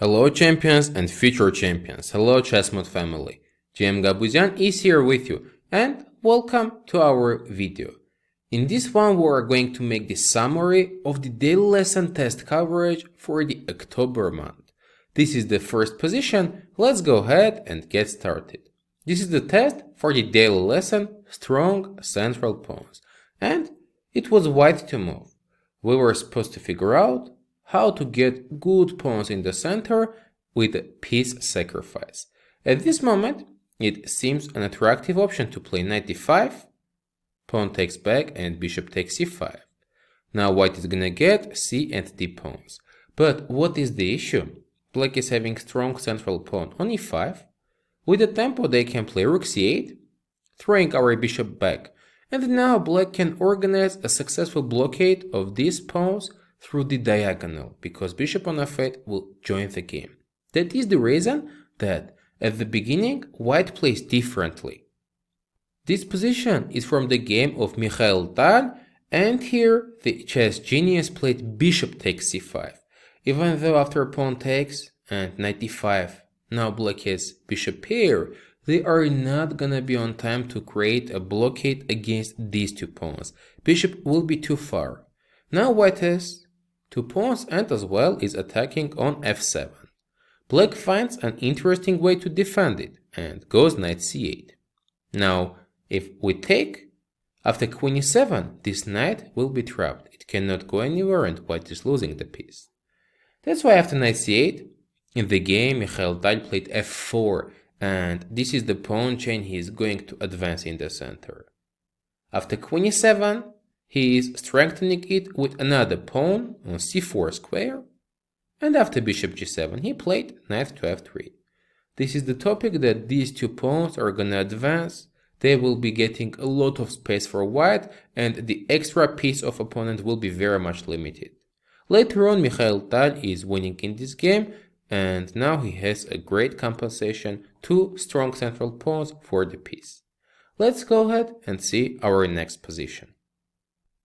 Hello champions and future champions, hello ChessMood family. GM Gabuzian is here with you and welcome to our video. In this one we are going to make the summary of the daily lesson test coverage for the October month. This is the first position, let's go ahead and get started. This is the test for the daily lesson strong central pawns, and it was white to move. We were supposed to figure out how to get good pawns in the center with piece sacrifice. At this moment, it seems an attractive option to play knight d5, pawn takes back and bishop takes c5. Now white is gonna get c and d pawns. But what is the issue? Black is having strong central pawn on e5. With the tempo they can play rook c8, throwing our bishop back. And now black can organize a successful blockade of these pawns through the diagonal, because bishop on f8 will join the game. That is the reason that at the beginning white plays differently. This position is from the game of Mikhail Tal, and here the chess genius played bishop takes c5. Even though after pawn takes and knight d5, now black has bishop pair, they are not gonna be on time to create a blockade against these two pawns. Bishop will be too far. Now white has two pawns and as well is attacking on f7. Black finds an interesting way to defend it and goes knight c8. Now if we take, after queen e7, this knight will be trapped. It cannot go anywhere and white is losing the piece. That's why after knight c8, in the game Mikhail Tal played f4, and this is the pawn chain he is going to advance in the center. After queen e7, he is strengthening it with another pawn on c4 square, and after bishop g7 he played knight to f3. This is the topic that these two pawns are gonna advance. They will be getting a lot of space for white, and the extra piece of opponent will be very much limited. Later on Mikhail Tal is winning in this game, and now he has a great compensation, two strong central pawns for the piece. Let's go ahead and see our next position.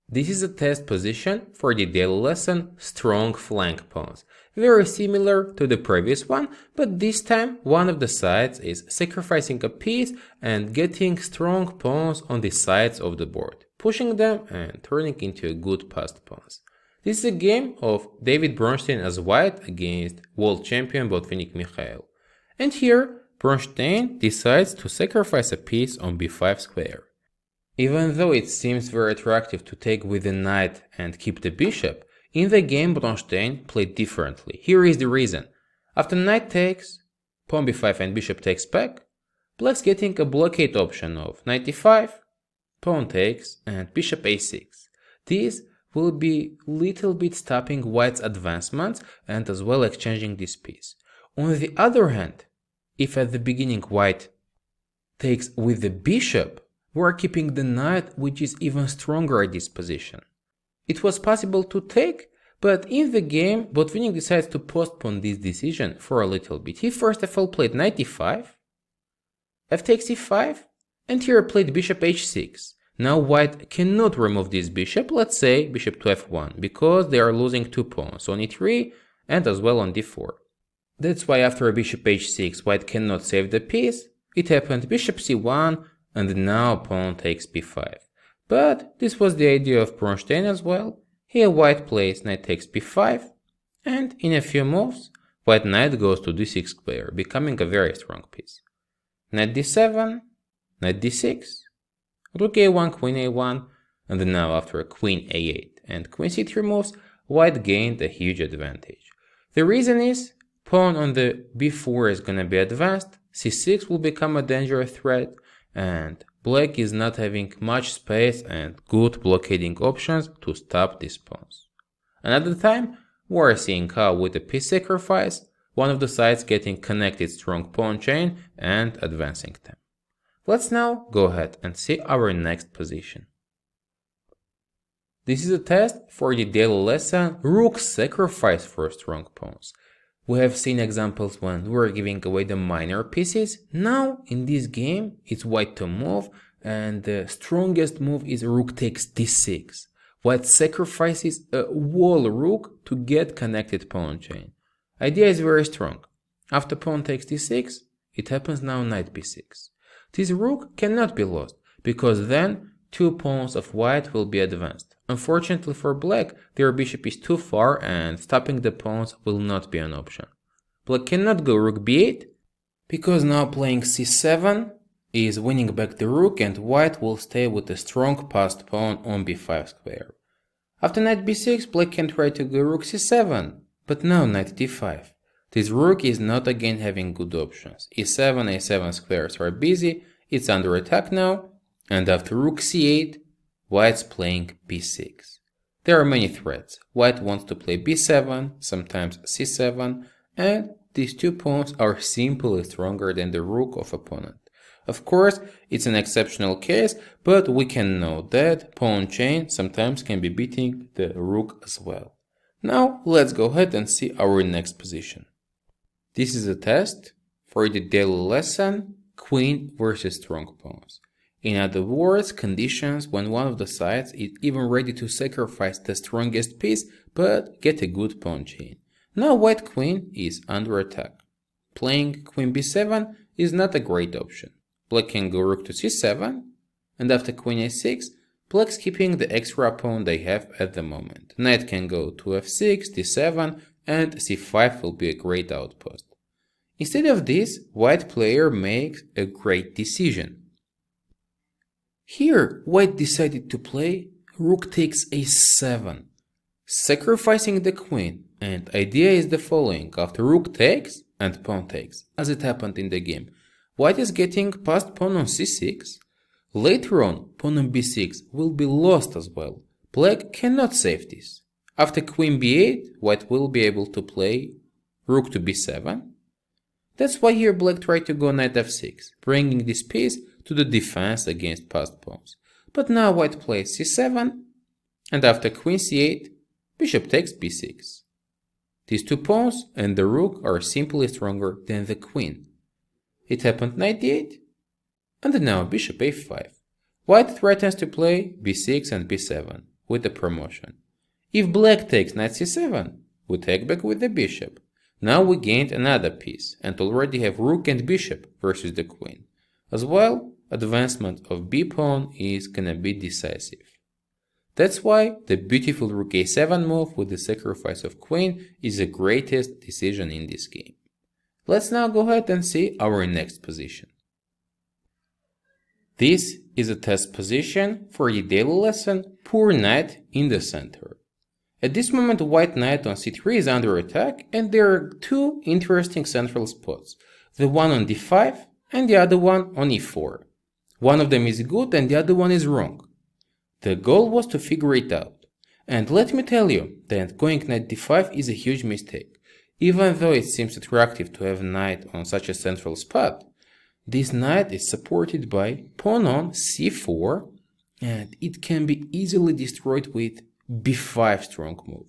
This is a test position for the daily lesson strong flank pawns. Very similar to the previous one, but this time one of the sides is sacrificing a piece and getting strong pawns on the sides of the board, pushing them and turning into a good passed pawns. This is a game of David Bronstein as white against world champion Botvinnik Mikhail. And here Bronstein decides to sacrifice a piece on b5 square. Even though it seems very attractive to take with the knight and keep the bishop, in the game Bronstein played differently. Here is the reason. After knight takes, pawn b5 and bishop takes back, black's getting a blockade option of knight d5, pawn takes and bishop a6. This will be little bit stopping white's advancements and as well exchanging this piece. On the other hand, if at the beginning white takes with the bishop, we are keeping the knight, which is even stronger at this position. It was possible to take, but in the game Botvinnik decides to postpone this decision for a little bit. He first of all played knight d5, f takes e5, and here played bishop h6. Now white cannot remove this bishop, let's say bishop to f1, because they are losing two pawns on e3 and as well on d4. That's why after bishop h6 white cannot save the piece. It happened bishop c1, and now pawn takes b5. But this was the idea of Bronstein as well. Here white plays knight takes b5, and in a few moves white knight goes to d6 square, becoming a very strong piece. Knight d7, knight d6, rook a1, queen a1, and now after queen a8 and queen c3 moves, white gained a huge advantage. The reason is pawn on the b4 is gonna be advanced, c6 will become a dangerous threat, and black is not having much space and good blockading options to stop these pawns. Another time, we are seeing how with a piece sacrifice, one of the sides getting connected strong pawn chain and advancing them. Let's now go ahead and see our next position. This is a test for the daily lesson Rook sacrifice for strong pawns. We have seen examples when we were giving away the minor pieces. Now in this game it's white to move, and the strongest move is rook takes d6. White sacrifices a wall rook to get connected pawn chain. Idea is very strong. After pawn takes d6, it happens now knight b6. This rook cannot be lost, because then two pawns of white will be advanced. Unfortunately for black, their bishop is too far and stopping the pawns will not be an option. Black cannot go rook b8, because now playing c7 is winning back the rook and white will stay with a strong passed pawn on b5 square. After knight b6, black can try to go rook c7, but now knight d5. This rook is not again having good options. e7, a7 squares are busy, it's under attack now, and after rook c8, white's playing b6. There are many threats. White wants to play b7, sometimes c7, and these two pawns are simply stronger than the rook of opponent. Of course, it's an exceptional case, but we can note that pawn chain sometimes can be beating the rook as well. Now, let's go ahead and see our next position. This is a test for the daily lesson, queen versus strong pawns. In other words, conditions when one of the sides is even ready to sacrifice the strongest piece, but get a good pawn chain. Now white queen is under attack. Playing queen b7 is not a great option. Black can go rook to c7, and after queen a6, black's keeping the extra pawn they have at the moment. Knight can go to f6, d7, and c5 will be a great outpost. Instead of this, white player makes a great decision. Here, white decided to play rook takes a7, sacrificing the queen, and idea is the following: after rook takes and pawn takes, as it happened in the game, white is getting passed pawn on c6. Later on, pawn on b6 will be lost as well. Black cannot save this. After queen b8, white will be able to play rook to b7. That's why here black tried to go knight f6, bringing this piece to the defense against passed pawns. But now white plays c7, and after queen c8, bishop takes b6. These two pawns and the rook are simply stronger than the queen. It happened knight d8, and now bishop a5. White threatens to play b6 and b7 with the promotion. If black takes knight c7, we take back with the bishop. Now we gained another piece and already have rook and bishop versus the queen. As well, advancement of b pawn is gonna be decisive. That's why the beautiful rook a7 move with the sacrifice of queen is the greatest decision in this game. Let's now go ahead and see our next position. This is a test position for the daily lesson, poor knight in the center. At this moment, white knight on c3 is under attack, and there are two interesting central spots, the one on d5 and the other one on e4. One of them is good and the other one is wrong. The goal was to figure it out. And let me tell you that going knight d5 is a huge mistake. Even though it seems attractive to have knight on such a central spot, this knight is supported by pawn on c4, and it can be easily destroyed with b5 strong move.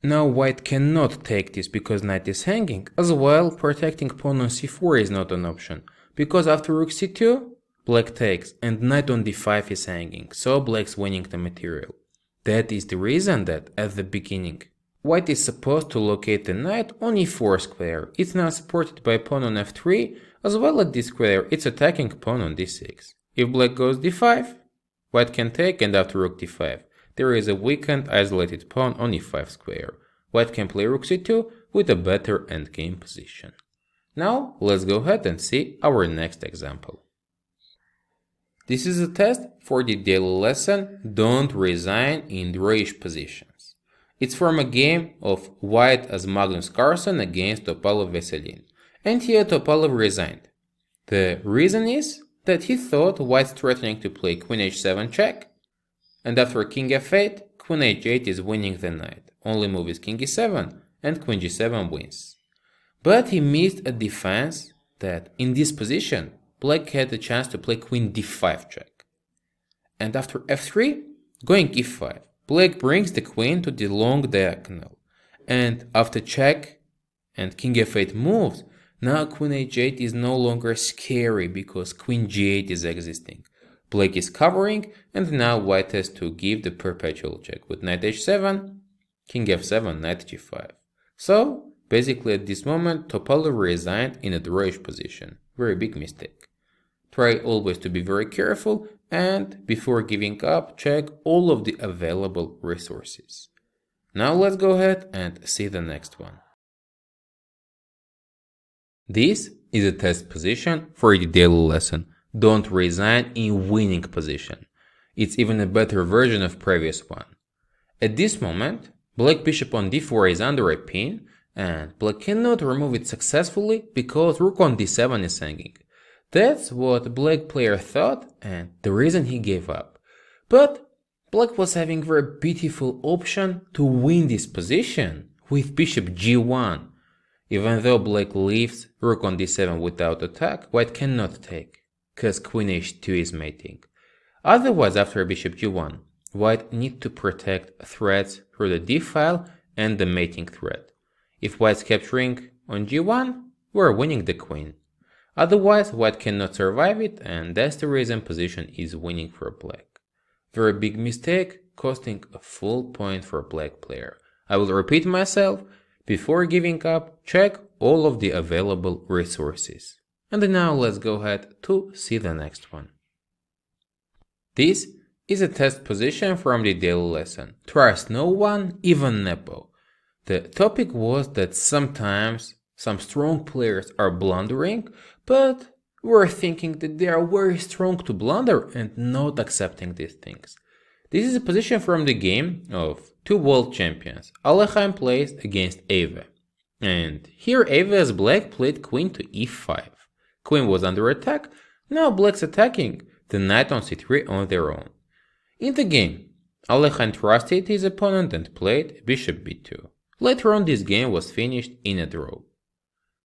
Now white cannot take this because knight is hanging. As well, protecting pawn on c4 is not an option, because after rook c2, black takes and knight on d5 is hanging, so black's winning the material. That is the reason that, at the beginning, white is supposed to locate the knight on e4 square. It's now supported by pawn on f3, as well as this square it's attacking pawn on d6. If black goes d5, white can take, and after rook d5, there is a weakened isolated pawn on e5 square. White can play rook c2 with a better endgame position. Now let's go ahead and see our next example. This is a test for the daily lesson, don't resign in Drawish positions. It's from a game of white as Magnus Carlsen against Topalov Veselin, and here Topalov resigned. The reason is that he thought white's threatening to play queen h7 check, and after king f8, queen h8 is winning the knight. Only move is king e7, and queen g7 wins. But he missed a defense that, in this position, black had the chance to play queen d5 check. And after f3, going e5, black brings the queen to the long diagonal. And after check and king f8 moves, now queen h8 is no longer scary because queen g8 is existing. Black is covering, and now white has to give the perpetual check with knight h7, king f7, knight g5. So Basically at this moment Topalov resigned in a Drawish position. Very big mistake. Try always to be very careful and before giving up check all of the available resources. Now let's go ahead and see the next one. This is a test position for the daily lesson. Don't resign in winning position. It's even a better version of previous one. At this moment, black bishop on d4 is under a pin and black cannot remove it successfully because rook on d7 is hanging. That's what black player thought and the reason he gave up. But black was having very beautiful option to win this position with bishop g1. Even though black leaves rook on d7 without attack, white cannot take, cause queen h2 is mating. Otherwise, after bishop g1, white need to protect threats through the d file and the mating threat. If white's capturing on g1, we're winning the queen. Otherwise, white cannot survive it, and that's the reason position is winning for black. Very big mistake, costing a full point for black player. I will repeat myself. Before giving up, check all of the available resources. And now let's go ahead to see the next one. This is a test position from the daily lesson. Trust no one, even Nepo. The topic was that sometimes some strong players are blundering, but we're thinking that they are very strong to blunder and not accepting these things. This is a position from the game of two world champions. Alekhine plays against Ave. And here Ave as black played queen to e5. Queen was under attack, now black's attacking the knight on c3 on their own. In the game, Alekhine trusted his opponent and played bishop b2. Later on this game was finished in a draw.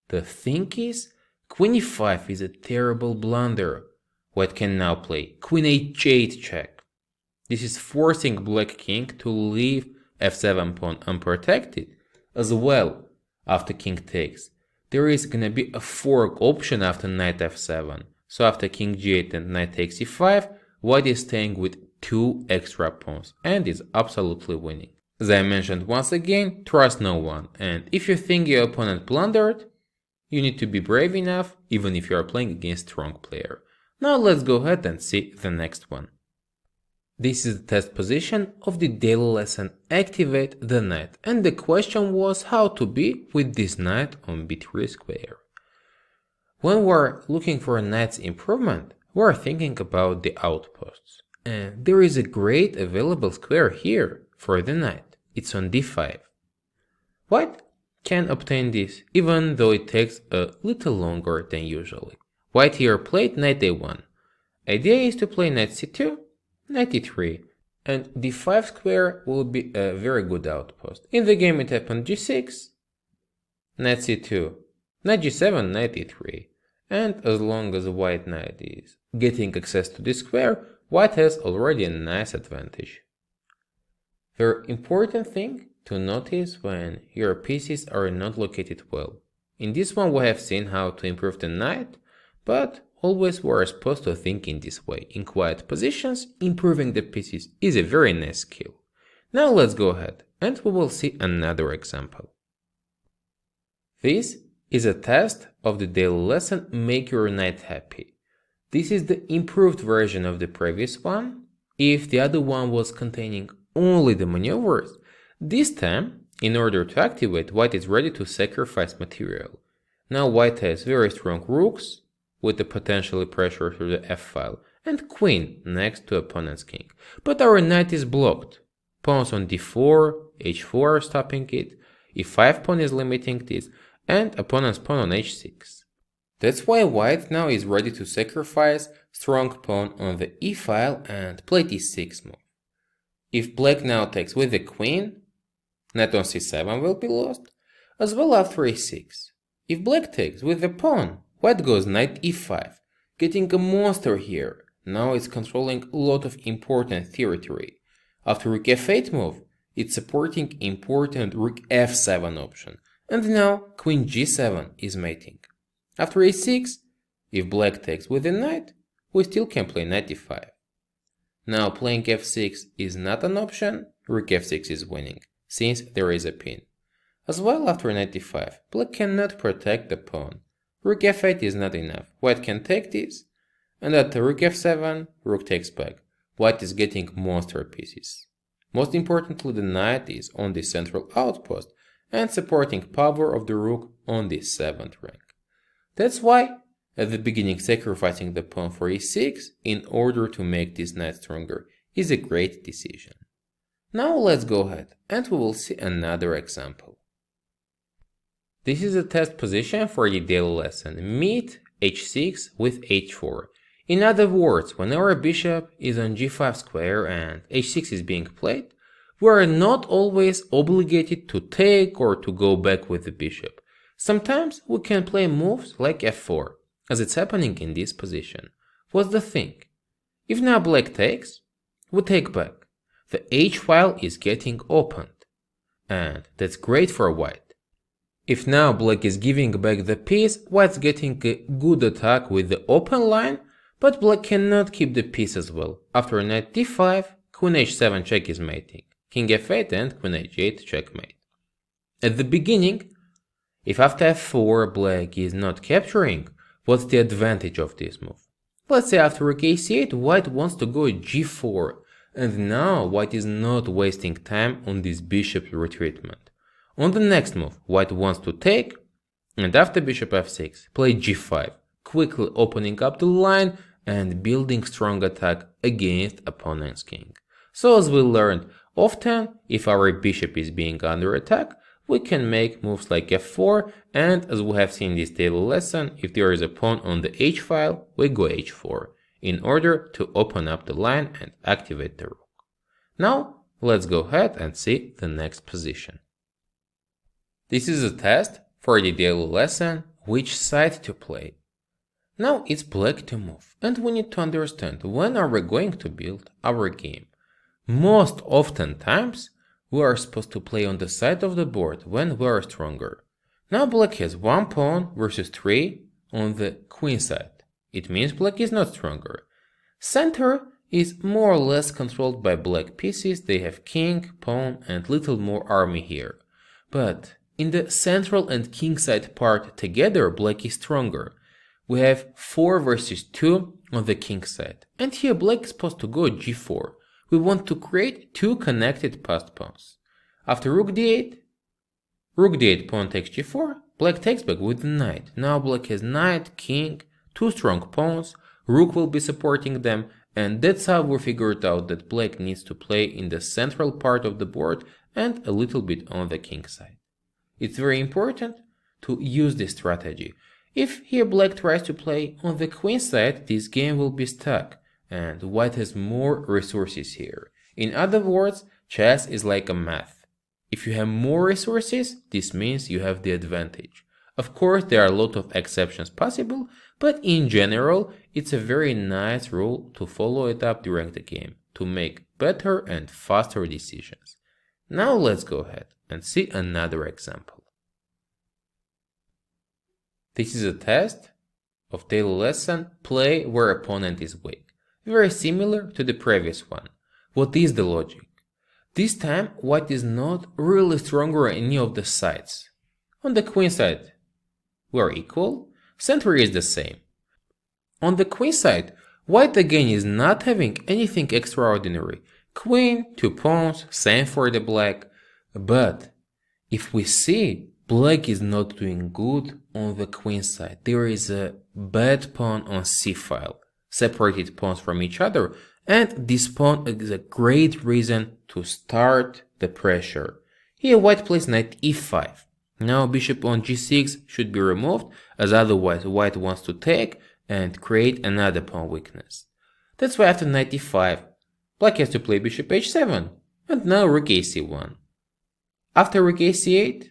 The thing is, queen e5 is a terrible blunder. White can now play queen h8 check. This is forcing black king to leave f7 pawn unprotected. As well, after king takes, there is gonna be a fork option after knight f7. So after king g8 and knight takes e5, white is staying with two extra pawns and is absolutely winning. As I mentioned once again, trust no one, and if you think your opponent blundered, you need to be brave enough even if you are playing against a strong player. Now let's go ahead and see the next one. This is the test position of the daily lesson Activate the Knight, and the question was how to be with this knight on b3 square. When we're looking for a knight's improvement, we're thinking about the outposts. And there is a great available square here for the knight. It's on d5. White can obtain this, even though it takes a little longer than usually. White here played knight a1. Idea is to play knight c2, knight e3, and d5 square will be a very good outpost. In the game it happened g6, knight c2, knight g7, knight e3, and as long as white knight is getting access to this square, white has already a nice advantage. Very important thing to notice when your pieces are not located well. In this one we have seen how to improve the knight, but always we are supposed to think in this way. In quiet positions, improving the pieces is a very nice skill. Now let's go ahead and we will see another example. This is a test of the daily lesson Make Your Knight Happy. This is the improved version of the previous one. If the other one was containing only the maneuvers, this time, in order to activate, white is ready to sacrifice material. Now white has very strong rooks, with the potentially pressure through the f-file, and queen next to opponent's king. But our knight is blocked. Pawns on d4, h4 are stopping it, e5 pawn is limiting this, and opponent's pawn on h6. That's why white now is ready to sacrifice strong pawn on the e-file and play t6 move. If black now takes with the queen, knight on c7 will be lost, as well after a6. If black takes with the pawn, white goes knight e5, getting a monster here. Now it's controlling a lot of important territory. After rook f8 move, it's supporting important rook f7 option. And now queen g7 is mating. After a6, if black takes with the knight, we still can play knight e5. Now playing f6 is not an option, rook f6 is winning, since there is a pin. As well, after knight d5, black cannot protect the pawn. Rook f8 is not enough. White can take this, and at rook f7, rook takes back. White is getting monster pieces. Most importantly, the knight is on the central outpost and supporting power of the rook on the 7th rank. That's why, at the beginning, sacrificing the pawn for e6 in order to make this knight stronger is a great decision. Now let's go ahead and we will see another example. This is a test position for the daily lesson, meet h6 with h4. In other words, when our bishop is on g5 square and h6 is being played, we are not always obligated to take or to go back with the bishop. Sometimes we can play moves like f4, as it's happening in this position. What's the thing? If now black takes, we take back. The h file is getting opened, and that's great for white. If now black is giving back the piece, white's getting a good attack with the open line, but black cannot keep the piece as well. After knight d5, queen h7 check is mating, king f8 and queen h8 checkmate. At the beginning, if after f4 black is not capturing, what's the advantage of this move? Let's say after rook a8, white wants to go g4, and now white is not wasting time on this bishop retreatment. On the next move, white wants to take, and after bishop f6, play g5, quickly opening up the line and building strong attack against opponent's king. So as we learned, often if our bishop is being under attack, we can make moves like f4, and as we have seen in this daily lesson, if there is a pawn on the h file, we go h4, in order to open up the line and activate the rook. Now, let's go ahead and see the next position. This is a test for the daily lesson, which side to play. Now it's black to move, and we need to understand when are we going to build our game. Most often times, we are supposed to play on the side of the board when we are stronger. Now black has 1 pawn versus 3 on the queen side. It means black is not stronger. Center is more or less controlled by black pieces. They have king, pawn and little more army here. But in the central and king side part together, black is stronger. We have 4 versus 2 on the king side. And here black is supposed to go g4. We want to create 2 connected passed pawns. After rook d8 pawn takes g4, black takes back with the knight. Now black has knight, king, 2 strong pawns, rook will be supporting them, and that's how we figured out that black needs to play in the central part of the board and a little bit on the king side. It's very important to use this strategy. If here black tries to play on the queen side, this game will be stuck, and white has more resources here. In other words, chess is like a math. If you have more resources, this means you have the advantage. Of course, there are a lot of exceptions possible, but in general, it's a very nice rule to follow it up during the game, to make better and faster decisions. Now let's go ahead and see another example. This is a test of daily lesson, play where opponent is weak. Very similar to the previous one. What is the logic? This time, white is not really stronger on any of the sides. On the queen side, we are equal. Center is the same. On the queen side, white again is not having anything extraordinary. Queen, 2 pawns, same for the black. But if we see black is not doing good on the queen side, there is a bad pawn on c file, separated pawns from each other, and this pawn is a great reason to start the pressure. Here white plays knight e5. Now bishop on g6 should be removed, as otherwise white wants to take and create another pawn weakness. That's why after knight e5, black has to play bishop h7, and now rook ac1. After rook ac8,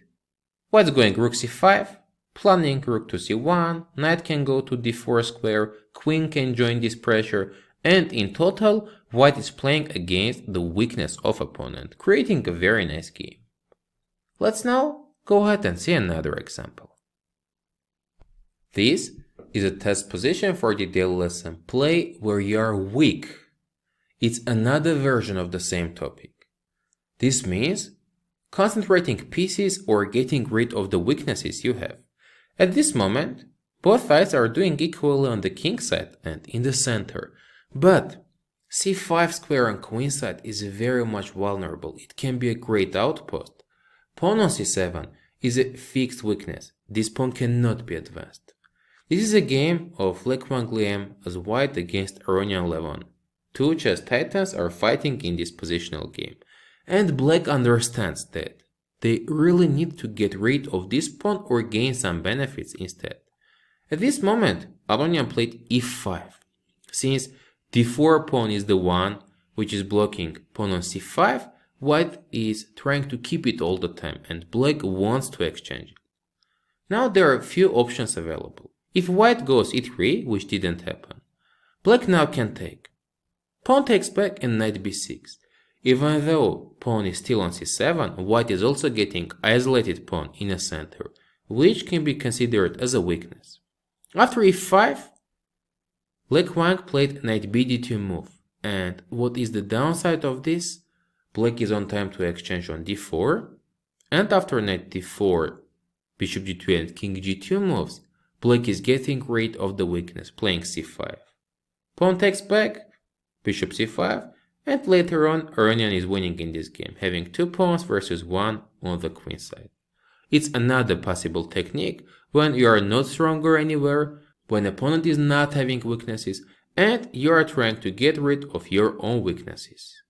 white's going rook c5, planning rook to c1, knight can go to d4 square, queen can join this pressure, and in total, white is playing against the weakness of opponent, creating a very nice game. Let's now go ahead and see another example. This is a test position for the daily lesson, play where you are weak. It's another version of the same topic. This means concentrating pieces or getting rid of the weaknesses you have. At this moment, both sides are doing equally on the king side and in the center, but c5 square on queen side is very much vulnerable. It can be a great outpost. Pawn on c7 is a fixed weakness. This pawn cannot be advanced. This is a game of Lek Wangliam as white against Aronian Levon. Two chess titans are fighting in this positional game, and black understands that they really need to get rid of this pawn or gain some benefits instead. At this moment, Aronian played e5, since d4 pawn is the one which is blocking pawn on c5. White is trying to keep it all the time and black wants to exchange it. Now there are few options available. If white goes e3, which didn't happen, black now can take. Pawn takes back and knight b6. Even though pawn is still on c7, white is also getting isolated pawn in a center, which can be considered as a weakness. After e5, Lek Wang played knight bd2 move, and what is the downside of this? Black is on time to exchange on d4, and after knight d4, bishop g2 and king g2 moves, black is getting rid of the weakness, playing c5. Pawn takes back, bishop c5, and later on Aronian is winning in this game, having two pawns versus one on the queen side. It's another possible technique when you are not stronger anywhere, when opponent is not having weaknesses, and you are trying to get rid of your own weaknesses.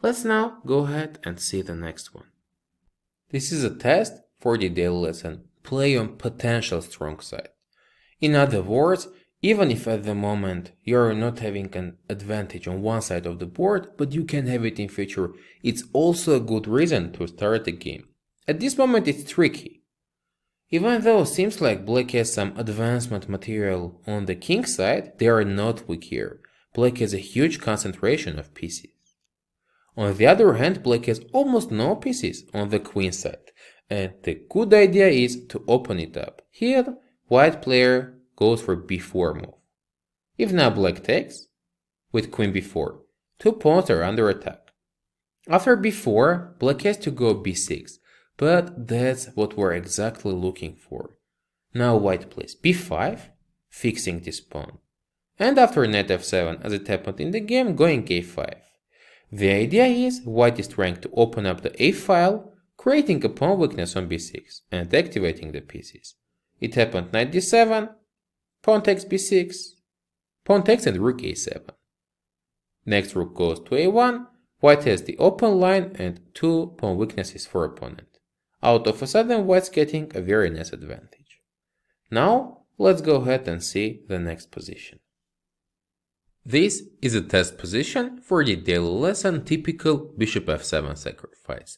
Let's now go ahead and see the next one. This is a test for the daily lesson, play on potential strong side. In other words, even if at the moment you are not having an advantage on one side of the board, but you can have it in future, it's also a good reason to start the game. At this moment it's tricky. Even though it seems like black has some advancement material on the king side, they are not weak here. Black has a huge concentration of pieces. On the other hand, black has almost no pieces on the queen side, and the good idea is to open it up. Here, white player goes for b4 move. If now black takes, with queen b4, two pawns are under attack. After b4, black has to go b6, but that's what we're exactly looking for. Now white plays b5, fixing this pawn. And after knight f7, as it happened in the game, going a5. The idea is white is trying to open up the a file, creating a pawn weakness on b6 and activating the pieces. It happened knight d7, pawn takes b6, pawn takes and rook a7. Next rook goes to a1, white has the open line and two pawn weaknesses for opponent. Out of a sudden white's getting a very nice advantage. Now let's go ahead and see the next position. This is a test position for the daily lesson, typical bishop f7 sacrifice.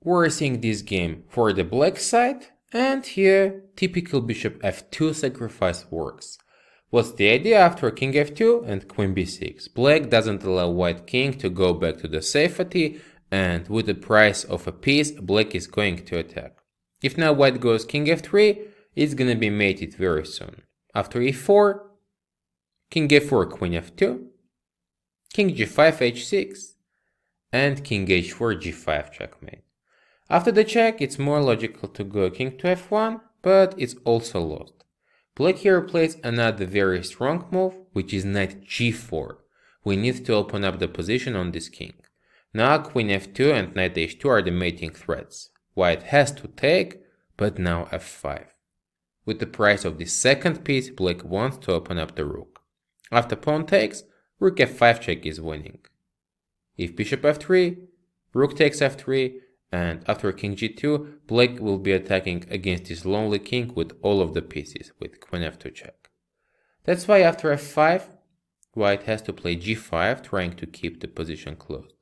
We're seeing this game for the black side, and here typical bishop f2 sacrifice works. What's the idea? After king f2 and queen b6, black doesn't allow white king to go back to the safety, and with the price of a piece, black is going to attack. If now white goes king f3, it's gonna be mated very soon. After e4, king a4, queen f2, king g5, h6, and king h4, g5 checkmate. After the check, it's more logical to go king to f1, but it's also lost. Black here plays another very strong move, which is knight g4. We need to open up the position on this king. Now queen f2 and knight h2 are the mating threats. White has to take, but now f5. With the price of this second piece, black wants to open up the rook. After pawn takes, rook f5 check is winning. If bishop f3, rook takes f3, and after king g2, black will be attacking against this lonely king with all of the pieces, with queen f2 check. That's why after f5, white has to play g5, trying to keep the position closed.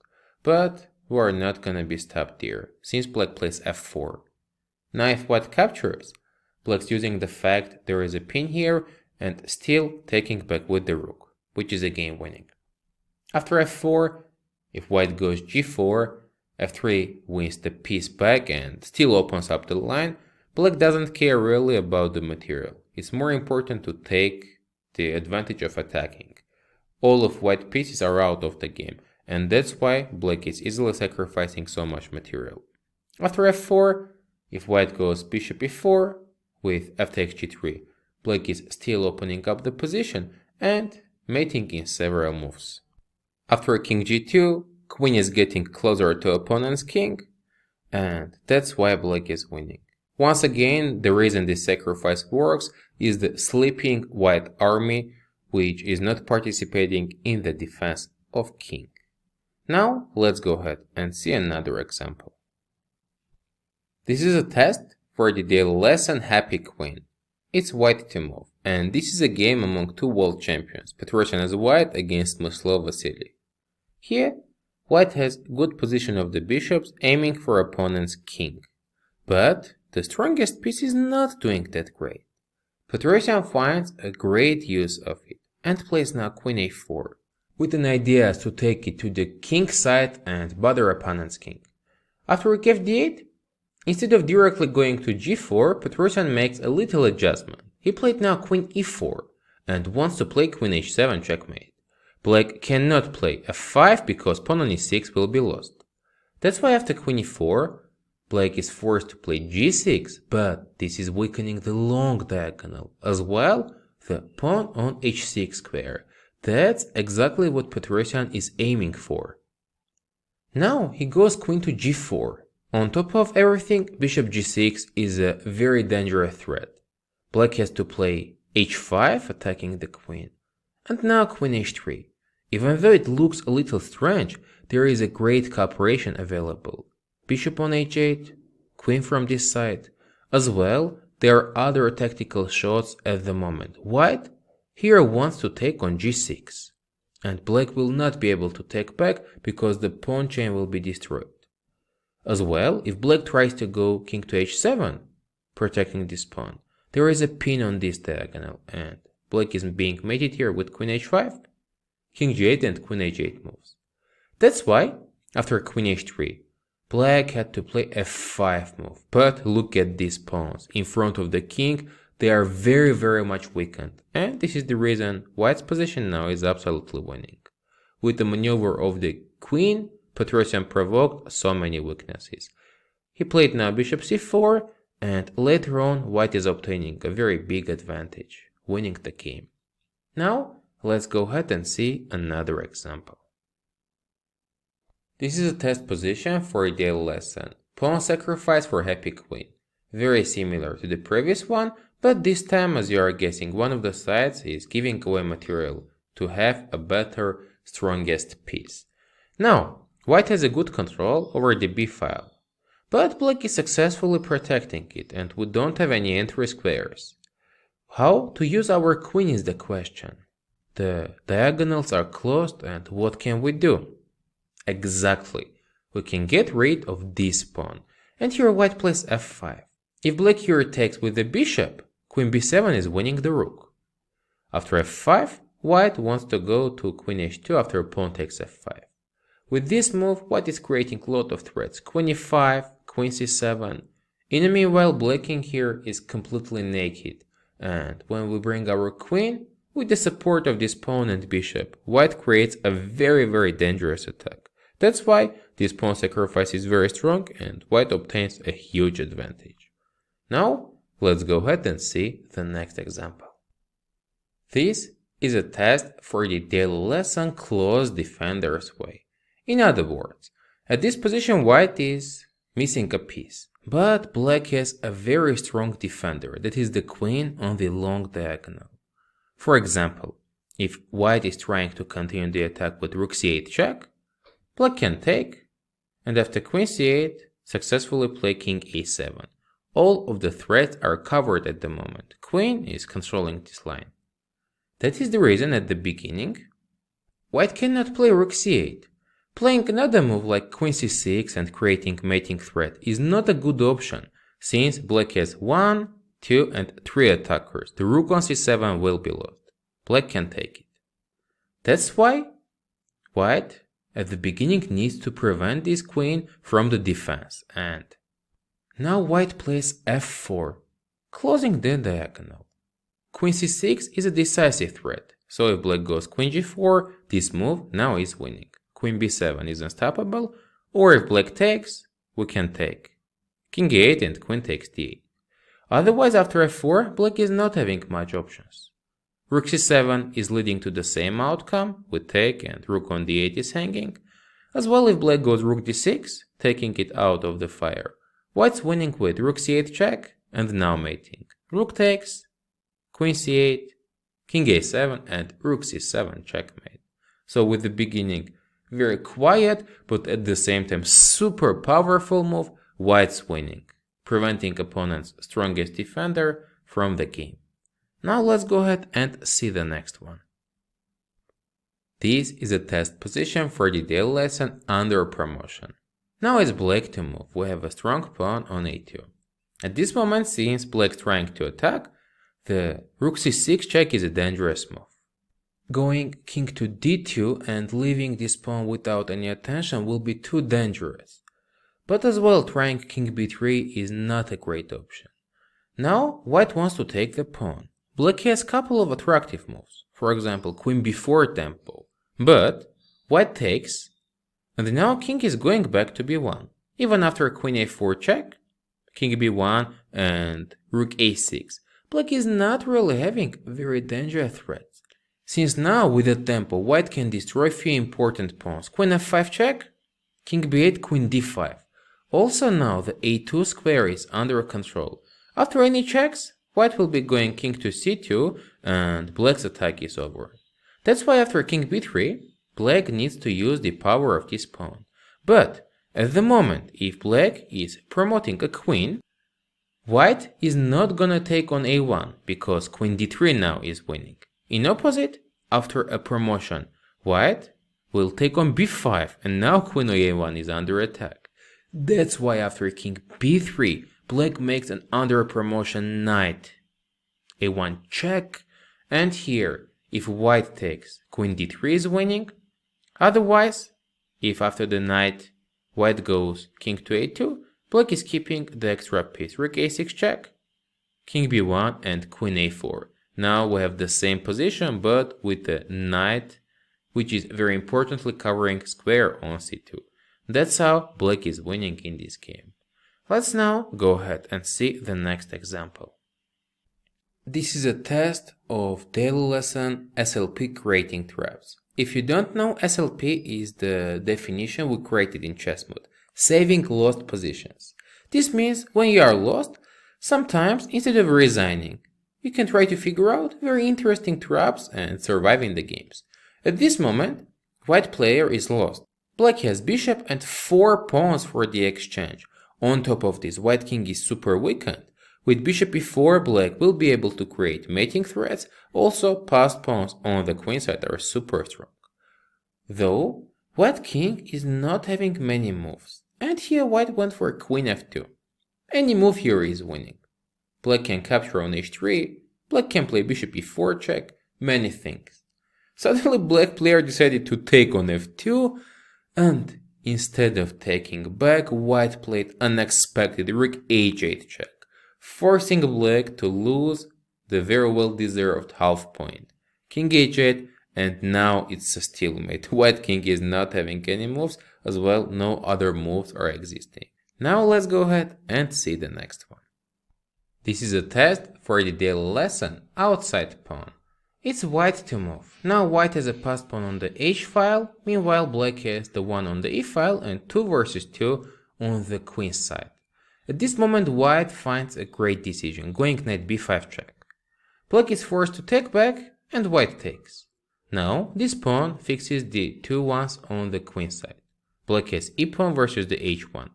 But we are not gonna be stopped here, since black plays f4. Now if white captures, black's using the fact there is a pin here, and still taking back with the rook, which is again winning. After f4, if white goes g4, f3 wins the piece back and still opens up the line. Black doesn't care really about the material. It's more important to take the advantage of attacking. All of white pieces are out of the game, and that's why black is easily sacrificing so much material. After f4, if white goes bishop e4 with f takes g3, black is still opening up the position and mating in several moves. After king g2, queen is getting closer to opponent's king, and that's why black is winning. Once again, the reason this sacrifice works is the sleeping white army, which is not participating in the defense of king. Now let's go ahead and see another example. This is a test for the daily lesson Happy Queen. It's white to move, and this is a game among two world champions, Petrosian as white against Muslo Vasily. Here, white has good position of the bishops aiming for opponent's king, but the strongest piece is not doing that great. Petrosian finds a great use of it and plays now queen a4, with an idea to take it to the king side and bother opponent's king. After rook fd8, instead of directly going to g4, Petrosian makes a little adjustment. He played now queen e4 and wants to play queen h7 checkmate. Black cannot play f5 because pawn on e6 will be lost. That's why after queen e4, black is forced to play g6, but this is weakening the long diagonal, as well the pawn on h6 square. That's exactly what Petrosian is aiming for. Now he goes queen to g4. On top of everything, bishop g6 is a very dangerous threat. Black has to play h5, attacking the queen, and now queen h3. Even though it looks a little strange, there is a great cooperation available. Bishop on h8, queen from this side. As well, there are other tactical shots at the moment. White here wants to take on g6, and black will not be able to take back because the pawn chain will be destroyed. As well, if black tries to go king to h7, protecting this pawn, there is a pin on this diagonal, and black is being mated here with queen h5, king g8 and queen h8 moves. That's why, after queen h3, black had to play f5 move. But look at these pawns in front of the king, they are very much weakened. And this is the reason white's position now is absolutely winning. With the maneuver of the queen, Petrosian provoked so many weaknesses. He played now bishop c4, and later on white is obtaining a very big advantage, winning the game. Now, let's go ahead and see another example. This is a test position for a daily lesson. Pawn sacrifice for Happy Queen. Very similar to the previous one, but this time, as you are guessing, one of the sides is giving away material to have a better, strongest piece. Now, white has a good control over the b file, but black is successfully protecting it and we don't have any entry squares. How to use our queen is the question. The diagonals are closed, and what can we do? Exactly, we can get rid of this pawn, and here white plays f5. If black here takes with the bishop, queen b7 is winning the rook. After f5, white wants to go to queen h2 after pawn takes f5. With this move, white is creating a lot of threats, queen e5, queen c7. In the meanwhile, black king here is completely naked, and when we bring our queen, with the support of this pawn and bishop, white creates a very dangerous attack. That's why this pawn sacrifice is very strong and white obtains a huge advantage. Now, let's go ahead and see the next example. This is a test for the daily lesson close defender's way. In other words, at this position white is missing a piece, but black has a very strong defender, that is the queen on the long diagonal. For example, if white is trying to continue the attack with rook c8 check, black can take, and after queen c8, successfully play king a7. All of the threats are covered at the moment. Queen is controlling this line. That is the reason at the beginning, white cannot play rook c8. Playing another move like queen c6 and creating mating threat is not a good option, since black has 1, 2 and 3 attackers. The rook on c7 will be lost. Black can take it. That's why white at the beginning needs to prevent this queen from the defense, and now white plays f4, closing the diagonal. Queen c6 is a decisive threat, so if black goes queen g4, this move now is winning. Queen b7 is unstoppable, or if black takes, we can take. king a8 and queen takes d8. Otherwise, after f4, black is not having much options. Rook c7 is leading to the same outcome, with take and rook on d8 is hanging. As well, if black goes rook d6, taking it out of the fire. White's winning with rook c8 check, and now mating. Rook takes, queen c8, king a7, and rook c7 checkmate. So with the beginning very quiet, but at the same time super powerful move, white's winning, preventing opponent's strongest defender from the game. Now let's go ahead and see the next one. This is a test position for the daily lesson Underpromotion. Now it's black to move. We have a strong pawn on a2. At this moment, since black's trying to attack, the rook c6 check is a dangerous move. Going king to d2 and leaving this pawn without any attention will be too dangerous. But as well, trying king b3 is not a great option. Now, white wants to take the pawn. Black has a couple of attractive moves, for example, queen b4 tempo. But white takes, and now king is going back to b1. Even after queen a4 check, king b1 and rook a6, black is not really having very dangerous threats. Since now with the tempo, white can destroy few important pawns. Queen f5 check, king b8, queen d5. Also now the a2 square is under control. After any checks, white will be going king to c2 and black's attack is over. That's why after king b3, black needs to use the power of this pawn. But at the moment, if black is promoting a queen, white is not gonna take on a1 because queen d3 now is winning. In opposite, after a promotion, white will take on b5 and now queen a1 is under attack. That's why after king b3, black makes an under promotion knight. a1 check, and here, if white takes, queen d3 is winning. Otherwise, if after the knight, white goes king to a2, black is keeping the extra piece. Rook a6 check, king b1 and queen a4. Now we have the same position but with the knight, which is very importantly covering square on c2. That's how black is winning in this game. Let's now go ahead and see the next example. This is a test of daily lesson SLP creating traps. If you don't know, SLP is the definition we created in ChessMood, saving lost positions. This means when you are lost, sometimes instead of resigning, you can try to figure out very interesting traps and survive in the games. At this moment, white player is lost. Black has bishop and 4 pawns for the exchange. On top of this, white king is super weakened. With bishop e4, black will be able to create mating threats. Also, passed pawns on the queen side are super strong. Though, white king is not having many moves. And here white went for queen f2. Any move here is winning. Black can capture on h3, black can play bishop e4 check, many things. Suddenly black player decided to take on f2, and instead of taking back, white played unexpected rook h8 check, forcing black to lose the very well deserved half point. King h8, and now it's a stalemate. White king is not having any moves, as well no other moves are existing. Now let's go ahead and see the next one. This is a test for the daily lesson outside pawn. It's white to move. Now white has a passed pawn on the h file, meanwhile black has the one on the e file and 2 versus 2 on the queen side. At this moment white finds a great decision, going knight b5 check. Black is forced to take back and white takes. Now this pawn fixes the 2 ones on the queen side. Black has e pawn versus the h1.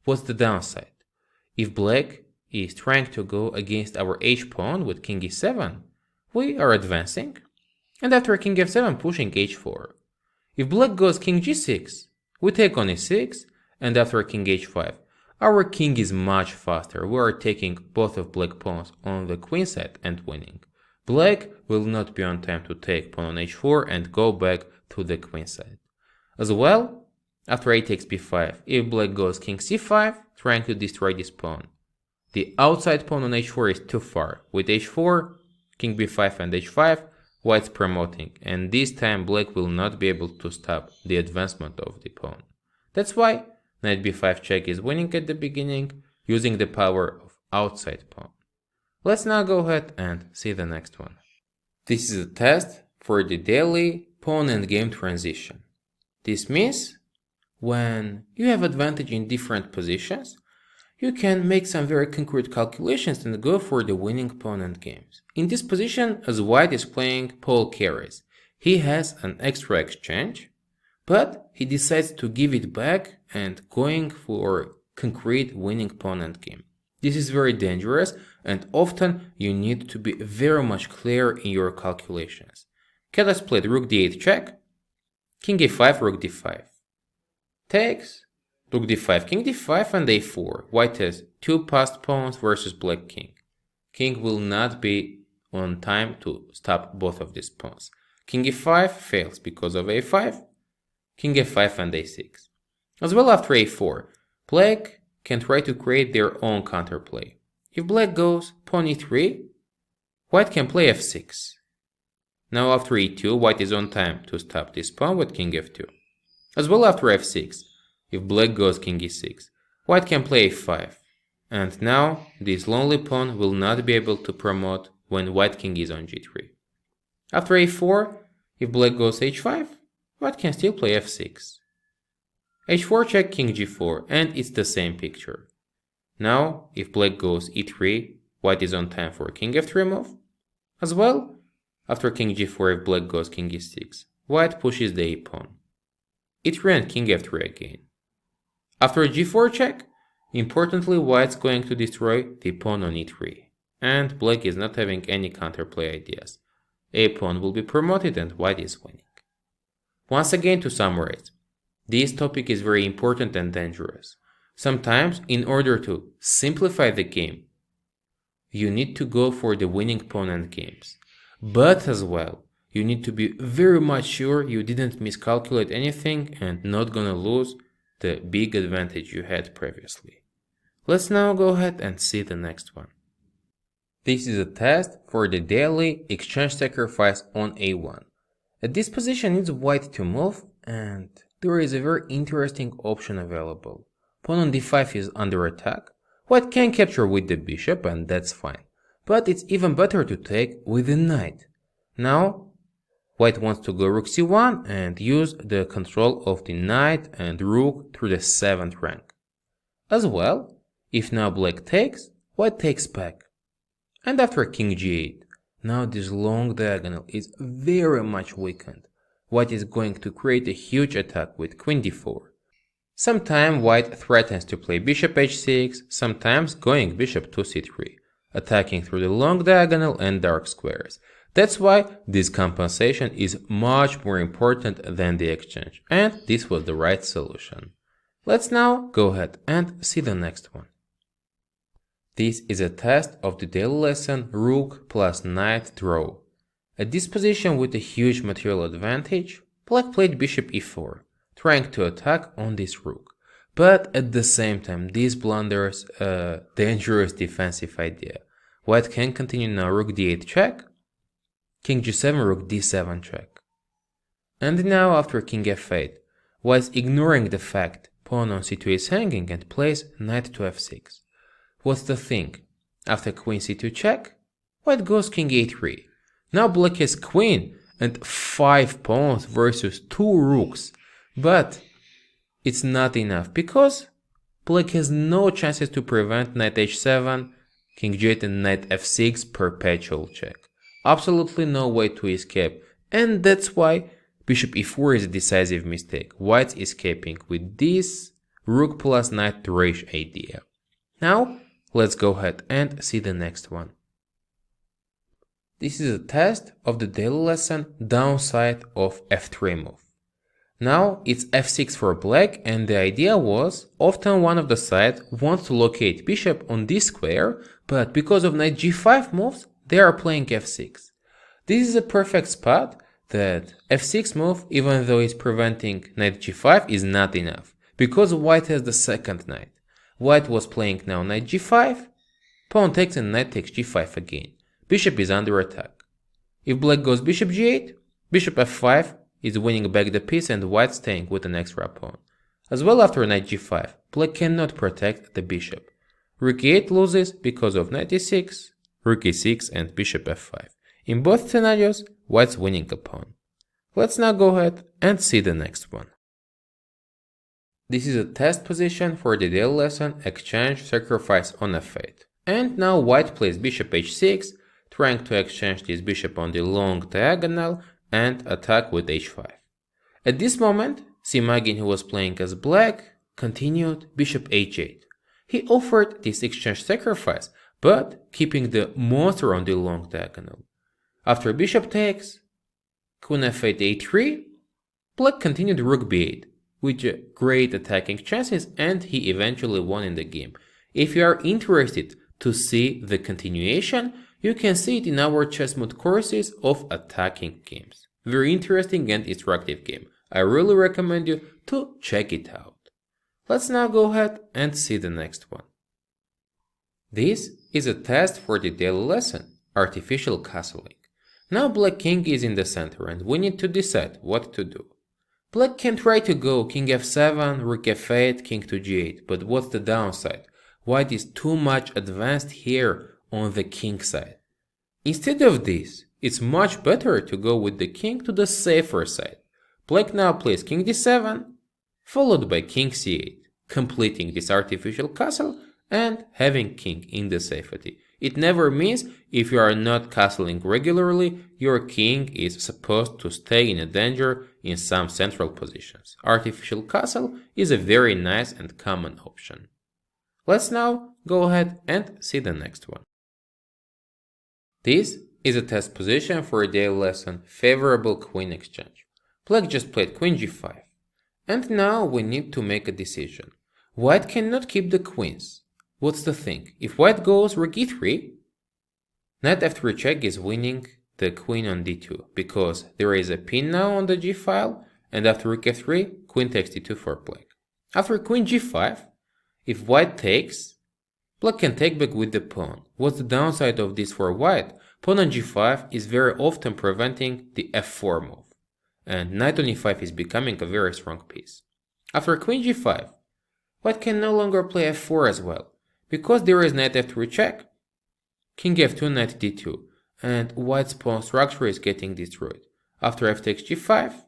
What's the downside? If black is trying to go against our h pawn with king e7, we are advancing, and after king f7 pushing h4. If black goes king g6, we take on e6, and after king h5, our king is much faster. We are taking both of black pawns on the queen side and winning. Black will not be on time to take pawn on h4 and go back to the queen side. As well, after a takes b5, if black goes king c5, trying to destroy this pawn, the outside pawn on h4 is too far. With h4, king b5 and h5, white's promoting, and this time black will not be able to stop the advancement of the pawn. That's why knight b5 check is winning at the beginning, using the power of outside pawn. Let's now go ahead and see the next one. This is a test for the daily pawn endgame transition. This means when you have advantage in different positions, you can make some very concrete calculations and go for the winning pawn endgames. In this position, as white is playing Paul carries, he has an extra exchange, but he decides to give it back and going for concrete winning pawn endgame. This is very dangerous, and often you need to be very much clear in your calculations. Cat has played rook d8 check, king a5, rook d5. Takes, rook d5, king d5 and a4. White has two passed pawns versus black king. King will not be on time to stop both of these pawns. King e5 fails because of a5, king a5 and a6. As well after a4, black can try to create their own counterplay. If black goes pawn e3, white can play f6. Now after e2, white is on time to stop this pawn with king f2. As well after f6, if black goes king e6, white can play a5. And now this lonely pawn will not be able to promote when white king is on g3. After a4, if black goes h5, white can still play f6. h4 check, king g4, and it's the same picture. Now, if black goes e3, white is on time for king f3 move. As well, after king g4, if black goes king e6, white pushes the a pawn. e3 and king f3 again. After g4 check, importantly, white's going to destroy the pawn on e3, and black is not having any counterplay ideas. A pawn will be promoted and white is winning. Once again, to summarize, this topic is very important and dangerous. Sometimes, in order to simplify the game, you need to go for the winning pawn endgames. But as well, you need to be very much sure you didn't miscalculate anything and not gonna lose the big advantage you had previously. Let's now go ahead and see the next one. This is a test for the daily exchange sacrifice on a1. At this position needs white to move, and there is a very interesting option available. Pawn on d5 is under attack. White can capture with the bishop, and that's fine. But it's even better to take with the knight. Now, white wants to go rook c1 and use the control of the knight and rook through the 7th rank. As well, if now black takes, white takes back. And after king g8, now this long diagonal is very much weakened. White is going to create a huge attack with queen d4. Sometimes white threatens to play bishop h6, sometimes going bishop to c3, attacking through the long diagonal and dark squares. That's why this compensation is much more important than the exchange, and this was the right solution. Let's now go ahead and see the next one. This is a test of the daily lesson Rook plus Knight draw. At this position with a huge material advantage, black played bishop e4, trying to attack on this rook. But at the same time, this blunders a dangerous defensive idea. White can continue now rook d8 check, king g7, rook d7 check. And now after king f8, white's ignoring the fact pawn on c2 is hanging and plays knight to f6. What's the thing? After queen c2 check, white goes king a3. Now black has queen and 5 pawns versus 2 rooks. But it's not enough because black has no chances to prevent knight h7, king g8 and knight f6 perpetual check. Absolutely no way to escape, and that's why bishop e4 is a decisive mistake. White's escaping with this rook plus knight Drawish idea. Now let's go ahead and see the next one. This is a test of the daily lesson downside of f3 move. Now it's f6 for black, and the idea was often one of the sides wants to locate bishop on this square, but because of knight g5 moves, they are playing f6. This is a perfect spot that f6 move, even though it's preventing knight g5, is not enough, because white has the second knight. White was playing now knight g5, pawn takes and knight takes g5 again. Bishop is under attack. If black goes bishop g8, bishop f5 is winning back the piece and white staying with an extra pawn. As well after knight g5, black cannot protect the bishop. Rook e8 loses because of knight e6, rook e6 and bishop f5. In both scenarios, white's winning a pawn. Let's now go ahead and see the next one. This is a test position for the daily lesson exchange sacrifice on f8. And now white plays bishop h6, trying to exchange this bishop on the long diagonal and attack with h5. At this moment, Simagin, who was playing as black, continued bishop h8. He offered this exchange sacrifice, but keeping the monster on the long diagonal. After bishop takes, queen f8 a3, black continued rook b8, with great attacking chances, and he eventually won in the game. If you are interested to see the continuation, you can see it in our ChessMood courses of attacking games. Very interesting and instructive game. I really recommend you to check it out. Let's now go ahead and see the next one. This is a test for the daily lesson, artificial castling. Now black king is in the center and we need to decide what to do. Black can try to go king f7, rook f8, king to g8, but what's the downside? White is too much advanced here on the king side. Instead of this, it's much better to go with the king to the safer side. Black now plays king d7, followed by king c8, completing this artificial castle and having king in the safety. It never means if you are not castling regularly, your king is supposed to stay in a danger in some central positions. Artificial castle is a very nice and common option. Let's now go ahead and see the next one. This is a test position for a daily lesson, favorable queen exchange. Black just played queen g5. And now we need to make a decision. White cannot keep the queens. What's the thing? If white goes rook e3, knight f3 check is winning the queen on d2, because there is a pin now on the g file, and after rook f3, queen takes d2 for black. After queen g5, if white takes, black can take back with the pawn. What's the downside of this for white? Pawn on g5 is very often preventing the f4 move, and knight on e5 is becoming a very strong piece. After queen g5, white can no longer play f4 as well, because there is knight f3 check, king f2, knight d2, and white's pawn structure is getting destroyed. After f takes g5,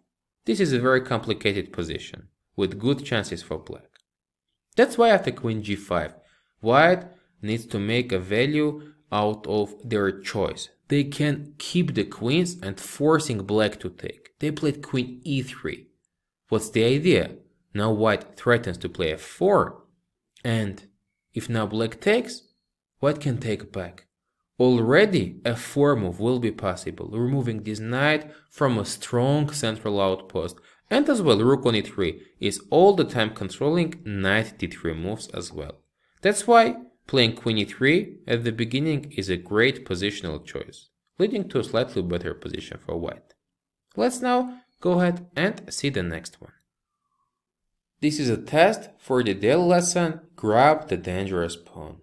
this is a very complicated position, with good chances for black. That's why after queen g5, white needs to make a value out of their choice. They can keep the queens and forcing black to take. They played queen e3. What's the idea? Now white threatens to play f4, and if now black takes, white can take back. Already a f4 move will be possible, removing this knight from a strong central outpost, and as well rook on e3 is all the time controlling knight d3 moves as well. That's why playing queen e3 at the beginning is a great positional choice, leading to a slightly better position for white. Let's now go ahead and see the next one. This is a test for the daily lesson, grab the dangerous pawn.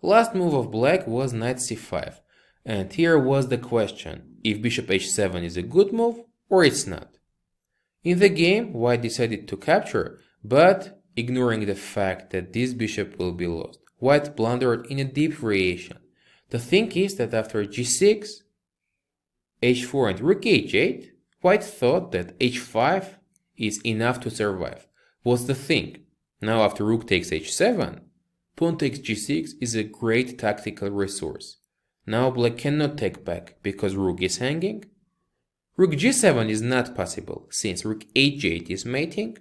Last move of black was knight c5, and here was the question, if bishop h7 is a good move or it's not. In the game, white decided to capture, but ignoring the fact that this bishop will be lost, white blundered in a deep variation. The thing is that after g6, h4 and rook h8, white thought that h5 is enough to survive. What's the thing? Now after rook takes h7, pawn takes g6 is a great tactical resource. Now black cannot take back because rook is hanging. Rook g7 is not possible since rook h8 is mating.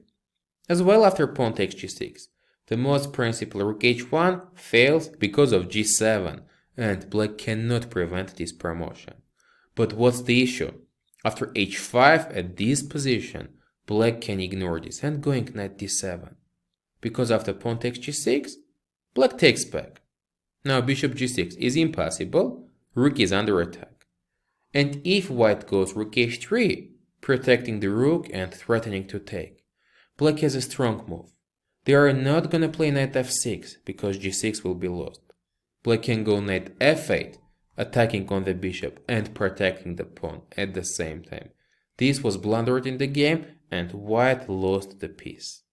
As well after pawn takes g6. The most principal rook h1 fails because of g7 and black cannot prevent this promotion. But what's the issue? After h5 at this position, black can ignore this and going knight d7. Because after pawn takes g6, black takes back. Now bishop g6 is impossible, rook is under attack. And if white goes rook h3, protecting the rook and threatening to take, black has a strong move. They are not gonna play knight f6 because g6 will be lost. Black can go knight f8, attacking on the bishop and protecting the pawn at the same time. This was blundered in the game and white lost the piece.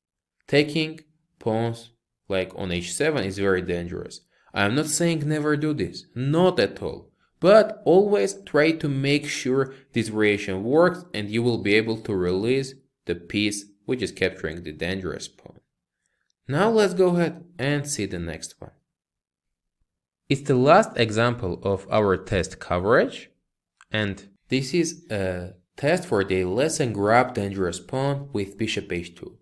Taking pawns like on h7 is very dangerous. I am not saying never do this, not at all. But always try to make sure this variation works and you will be able to release the piece which is capturing the dangerous pawn. Now let's go ahead and see the next one. It's the last example of our test coverage, and this is a test for the less and grab dangerous pawn with bishop h2.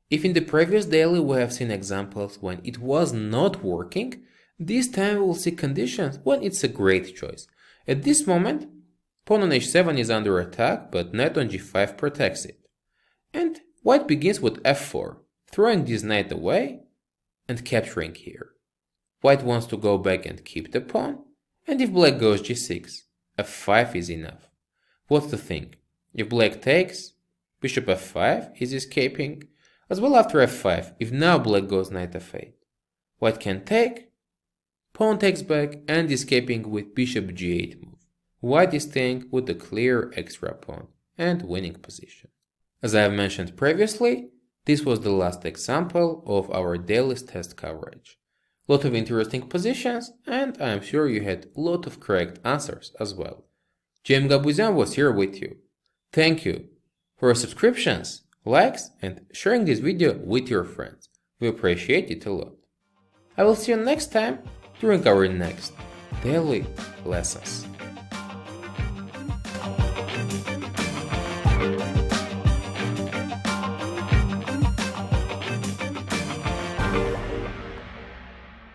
If in the previous daily we have seen examples when it was not working, this time we will see conditions when it's a great choice. At this moment, pawn on h7 is under attack, but knight on g5 protects it. And white begins with f4, throwing this knight away and capturing here. White wants to go back and keep the pawn, and if black goes g6, f5 is enough. What's the thing? If black takes, bishop f5 is escaping, as well after f5, if now black goes knight f8. White can take, pawn takes back and escaping with bishop g8 move. White is staying with a clear extra pawn and winning position. As I have mentioned previously, this was the last example of our daily test coverage. Lot of interesting positions, and I am sure you had a lot of correct answers as well. JM Gabuzyan was here with you. Thank you for your subscriptions, likes, and sharing this video with your friends. We appreciate it a lot. I will see you next time during our next daily lessons.